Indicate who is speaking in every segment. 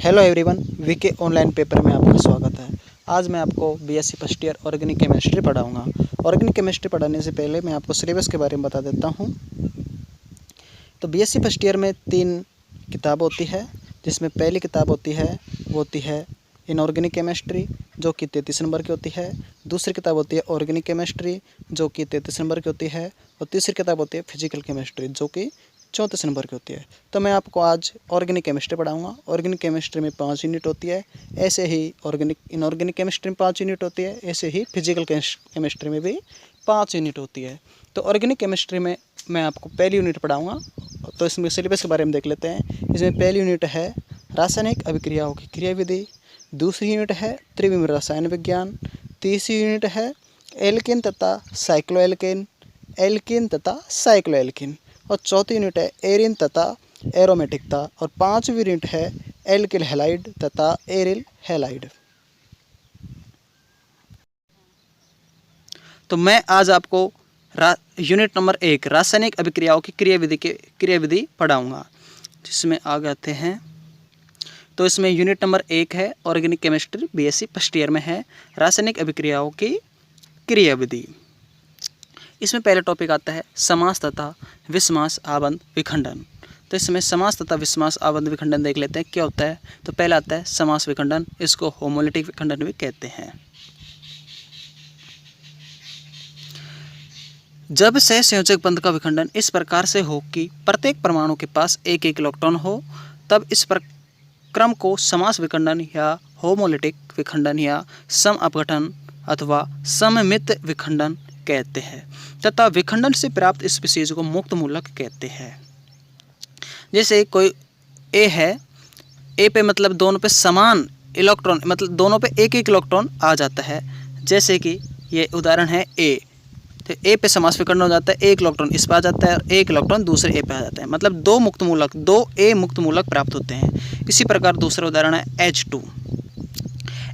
Speaker 1: Hello everyone, VK online paper में आपका स्वागत है। आज मैं आपको BSc first year organic chemistry पढ़ाऊंगा। ऑर्गेनिक केमिस्ट्री पढ़ाने से पहले मैं आपको सिलेबस के बारे में बता देता हूं। तो बीएससी फर्स्ट ईयर में 3 किताब होती है, जिसमें पहली किताब वो होती है इनऑर्गेनिक केमिस्ट्री, जो कि 33 नंबर की होती है। दूसरी किताब होती है ऑर्गेनिक केमिस्ट्री, जो कि 33 नंबर की होती है। और तीसरी किताब होती है फिजिकल केमिस्ट्री, जो कि 34 नंबर की होती है। तो मैं आपको आज ऑर्गेनिक केमिस्ट्री पढ़ाऊंगा। ऑर्गेनिक केमिस्ट्री में 5 यूनिट होती है। ऐसे ही इनऑर्गेनिक केमिस्ट्री में 5 यूनिट होती है। ऐसे ही फिजिकल केमिस्ट्री में भी 5 यूनिट होती है। तो ऑर्गेनिक केमिस्ट्री में मैं आपको पहली यूनिट पढ़ाऊँगा। तो इसमें सिलेबस के बारे में देख लेते हैं। इसमें पहली यूनिट है रासायनिक अभिक्रियाओं की क्रियाविधि। दूसरी यूनिट है त्रिविम रसायन विज्ञान। तीसरी यूनिट है एल्केन तथा साइक्लोएल्केन, एल्केन तथा साइक्लोएल्केन। और चौथी यूनिट है एरिन तथा एरोमेटिकता। और 5वीं यूनिट है एल्किल हैलाइड तथा एरिल हैलाइड। तो मैं आज आपको यूनिट नंबर 1 रासायनिक अभिक्रियाओं की क्रियाविधि पढ़ाऊंगा, जिसमें आगे आते हैं। तो इसमें यूनिट नंबर 1 है organic chemistry, BSc first year में है, रासायनिक अभिक्रियाओं की क्रियाविधि। इसमें पहला टॉपिक आता है समास तथा विसमास आबंध विखंडन। तो इसमें समास तथा विसमास आबंध विखंडन देख लेते हैं क्या होता है। तो पहला आता है समास विखंडन, इसको होमोलिटिक विखंडन भी कहते हैं। जब सहसंयोजक बंध का विखंडन इस प्रकार से हो कि प्रत्येक परमाणु के पास एक एक इलेक्ट्रॉन हो, तब इस क्रम को समास विखंडन या होमोलिटिक विखंडन या सम अपघटन अथवा सममित विखंडन कहते हैं। तथा विखंडन से प्राप्त स्पीशीज को मुक्त मूलक कहते हैं। जैसे कोई ए है, ए पे मतलब दोनों पे समान इलेक्ट्रॉन, मतलब दोनों पे एक एक इलेक्ट्रॉन आ जाता है। जैसे कि ये उदाहरण है ए, तो ए पे समास विखंडन हो जाता है, एक इलेक्ट्रॉन इस पर आ जाता है और एक इलेक्ट्रॉन दूसरे ए पे आ जाता है, मतलब दो ए मुक्त मूलक प्राप्त होते हैं। इसी प्रकार दूसरा उदाहरण है H2।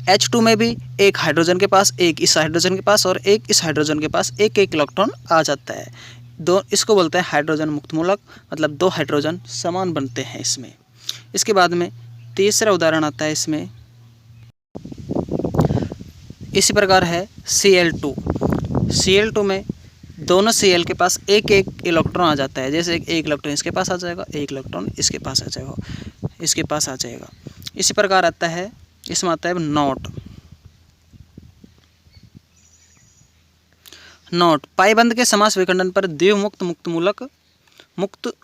Speaker 1: H2 में भी एक हाइड्रोजन के पास, एक इस हाइड्रोजन के पास और एक इस हाइड्रोजन के पास एक एक इलेक्ट्रॉन आ जाता है। इसको बोलते हैं हाइड्रोजन मुक्त मूलक, मतलब 2 हाइड्रोजन समान बनते हैं इसमें। इसके बाद में तीसरा उदाहरण आता है इसमें, इसी प्रकार है Cl2। Cl2 में दोनों Cl के पास एक एक इलेक्ट्रॉन आ जाता है। जैसे एक इलेक्ट्रॉन इसके पास आ जाएगा, एक इलेक्ट्रॉन इसके पास आ जाएगा, इसके पास आ जाएगा। इसी प्रकार आता है, इसमें आता है नॉट पाइबंध के समास विखंडन पर द्विमुक्त मुक्त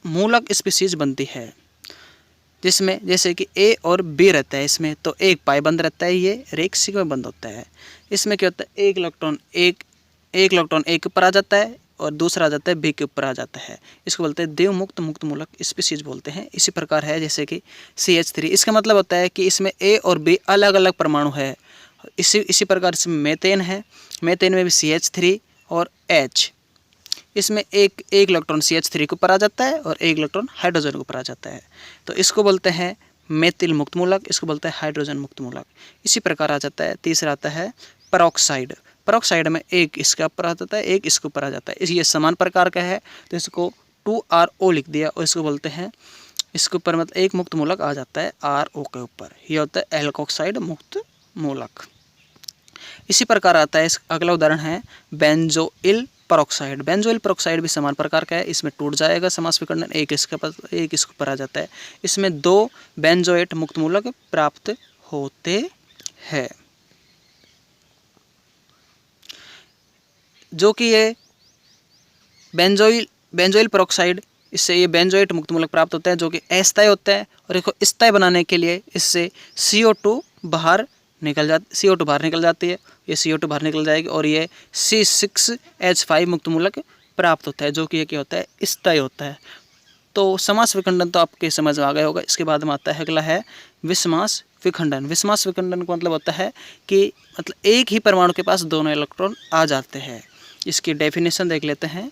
Speaker 1: मूलक स्पीशीज बनती है। जिसमें जैसे कि ए और बी रहता है इसमें, तो एक पाइबंध रहता है, ये एक सिग्मा बंध होता है। इसमें क्या होता है, एक इलेक्ट्रॉन ए के ऊपर आ जाता है और दूसरा आ जाता है बी के ऊपर आ जाता है। इसको बोलते हैं द्विमुक्त मुक्त मूलक स्पीशीज बोलते हैं। इसी प्रकार है जैसे कि CH3, इसका मतलब होता है कि इसमें ए और बी अलग अलग परमाणु है। इसी प्रकार इसमें मेथेन है, मेथेन में भी CH3 और H, इसमें एक इलेक्ट्रॉन CH3 के ऊपर आ जाता है और एक इलेक्ट्रॉन हाइड्रोजन के ऊपर आ जाता है। तो इसको बोलते हैं मेथिल मुक्त मूलक, इसको बोलते हैं हाइड्रोजन मुक्त मूलक। इसी प्रकार आ जाता है, तीसरा आता है पेरोक्साइड में एक इसके ऊपर आ जाता है, एक इसके ऊपर आ जाता है। ये समान प्रकार का है, तो इसको 2RO लिख दिया और इसको बोलते हैं, इसके ऊपर मतलब एक मुक्त मूलक आ जाता है RO के ऊपर, यह होता है एल्कोक्साइड मुक्त मूलक। इसी प्रकार आता है, अगला उदाहरण है बेंजोइल पेरोक्साइड भी समान प्रकार का है। इसमें टूट जाएगा समास विखंडन, एक इसके ऊपर आ जाता है। इसमें 2 बेंजोएट मुक्त मूलक प्राप्त होते हैं, जो कि ये बेंजोइल पेरोक्साइड, इससे ये बेंजोएट मुक्त मूलक प्राप्त होता है, जो कि अस्थायी होता है। और इसको स्थायी बनाने के लिए इससे CO2 बाहर निकल जाती है। ये CO2 बाहर निकल जाएगी और ये C6H5 मुक्त मूलक प्राप्त होता है, जो कि ये क्या होता है, स्थायी होता है। तो समास विखंडन तो आपके समझ में आ गया होगा। इसके बाद में आता है, अगला है विसमास विखंडन। विसमास विखंडन का मतलब होता है कि मतलब एक ही परमाणु के पास दोनों इलेक्ट्रॉन आ जाते हैं। इसकी डेफिनेशन देख लेते हैं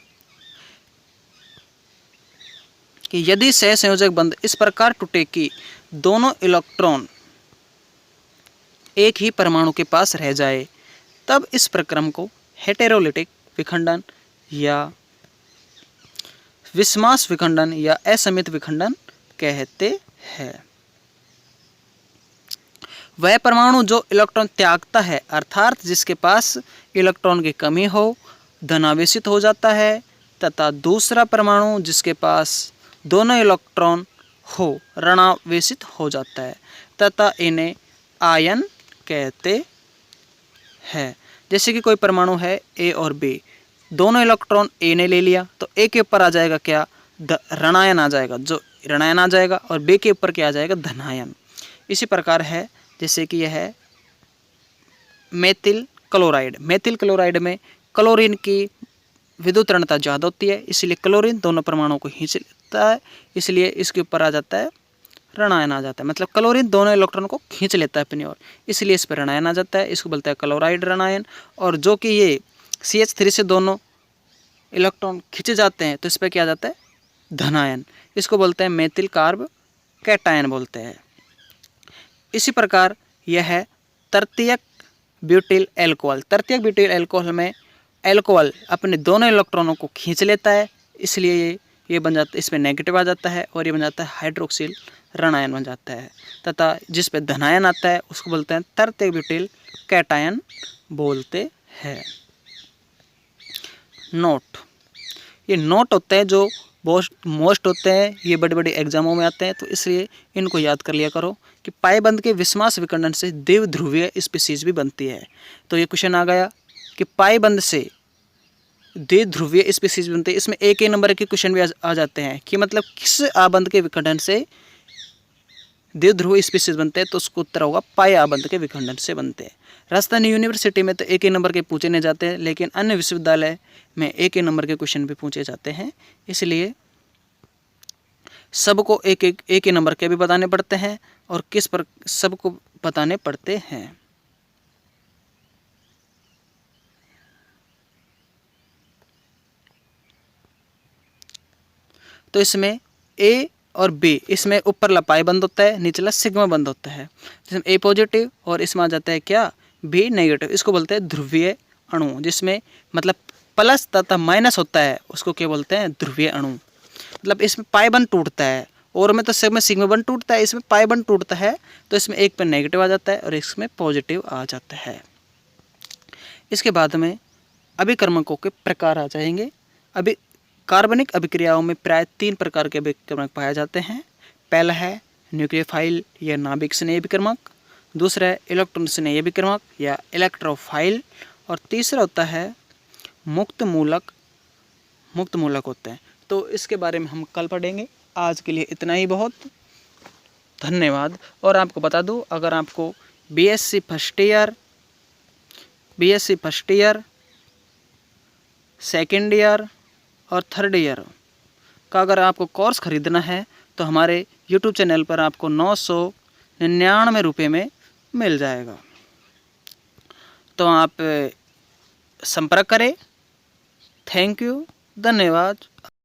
Speaker 1: कि यदि सहसंयोजक बंध इस प्रकार टूटे कि दोनों इलेक्ट्रॉन एक ही परमाणु के पास रह जाए, तब इस प्रक्रम को हेटेरोलिटिक विखंडन या विसमास विखंडन या असमित विखंडन कहते हैं। वह परमाणु जो इलेक्ट्रॉन त्यागता है अर्थात जिसके पास इलेक्ट्रॉन की कमी हो धनावेशित हो जाता है, तथा दूसरा परमाणु जिसके पास दोनों इलेक्ट्रॉन हो ऋणावेशित हो जाता है, तथा इन्हें आयन कहते हैं। जैसे कि कोई परमाणु है ए और बी, दोनों इलेक्ट्रॉन ए ने ले लिया तो ए के ऊपर आ जाएगा क्या, ऋणायन आ जाएगा, जो ऋणायन आ जाएगा, और बी के ऊपर क्या आ जाएगा, धनायन। इसी प्रकार है जैसे कि यह है मेथिल क्लोराइड। मेथिल क्लोराइड में क्लोरीन की विद्युत ऋणता ज़्यादा होती है, इसलिए क्लोरीन दोनों परमाणुओं को खींच लेता है, इसलिए इसके ऊपर आ जाता है ऋणायन आ जाता है। मतलब क्लोरीन दोनों इलेक्ट्रॉन को खींच लेता है अपनी ओर, इसलिए इस पर ऋणायन आ जाता है, इसको बोलते हैं क्लोराइड ऋणायन। और जो कि ये CH3 से दोनों इलेक्ट्रॉन खींचे जाते हैं तो इस पर क्या आ जाता है, धनायन, इसको बोलते हैं मेथिल कार्ब कैटायन बोलते हैं। इसी प्रकार यह है तृतीयक ब्यूटिल एल्कोहल। तृतीयक ब्यूटिल एल्कोहल में एल्कोहल अपने दोनों इलेक्ट्रॉनों को खींच लेता है, इसलिए ये बन जाता है, इसमें नेगेटिव आ जाता है और ये बन जाता है हाइड्रोक्सिल ऋणायन बन जाता है, तथा जिस पे धनायन आता है उसको बोलते हैं तृतीयक ब्यूटिल कैटायन बोलते हैं। नोट, ये नोट होते हैं जो मोस्ट होते हैं, ये बड़े बड़े एग्जामों में आते हैं, तो इसलिए इनको याद कर लिया करो कि पाइबंद के विषमास विखंडन से द्विध्रुवीय स्पीशीज भी बनती है। तो ये क्वेश्चन आ गया कि पाइबंद से द्विध्रुवीय स्पीशीज बनते हैं। इसमें एक नंबर के क्वेश्चन भी आ जाते हैं कि मतलब किस आबंध के विखंडन से द्विध्रुवीय स्पीशीज बनते हैं, तो उसको उत्तर होगा पाई आबंध के विखंडन से बनते हैं। राजस्थान यूनिवर्सिटी में तो एक ही नंबर के पूछे नहीं जाते हैं, लेकिन अन्य विश्वविद्यालय में एक ही नंबर के क्वेश्चन भी पूछे जाते हैं, इसलिए सबको एक ही नंबर के भी बताने पड़ते हैं और किस पर सबको बताने पड़ते हैं। तो इसमें ए और बी, इसमें ऊपरला पाई बंद होता है, निचला सिग्मा बंद होता है, जिसमें ए पॉजिटिव और इसमें आ जाता है क्या, बी नेगेटिव। इसको बोलते हैं ध्रुवीय अणु, जिसमें मतलब प्लस तथा माइनस होता है उसको क्या बोलते हैं, ध्रुवीय अणु। मतलब इसमें पाई बंद टूटता है, और में तो सिग्मा बंद टूटता है, इसमें पाई बंद टूटता है, तो इसमें एक पर नेगेटिव आ जाता है और इसमें पॉजिटिव आ जाता है। इसके बाद में अभिकर्मकों के प्रकार आ जाएंगे। अभी कार्बनिक अभिक्रियाओं में प्राय 3 प्रकार के अभिकर्मक पाए जाते हैं। पहला है न्यूक्लियोफाइल या नाभिक स्नेही अभिकर्मक, दूसरा है इलेक्ट्रॉन स्नेही अभिकर्मक या इलेक्ट्रोफाइल, और तीसरा होता है मुक्त मूलक होते हैं। तो इसके बारे में हम कल पढ़ेंगे। आज के लिए इतना ही बहुत, धन्यवाद। और आपको बता दूं, अगर आपको BSc first year, second year और थर्ड ईयर का अगर आपको कोर्स ख़रीदना है तो हमारे YouTube चैनल पर आपको 999 रुपये में मिल जाएगा। तो आप संपर्क करें। थैंक यू, धन्यवाद।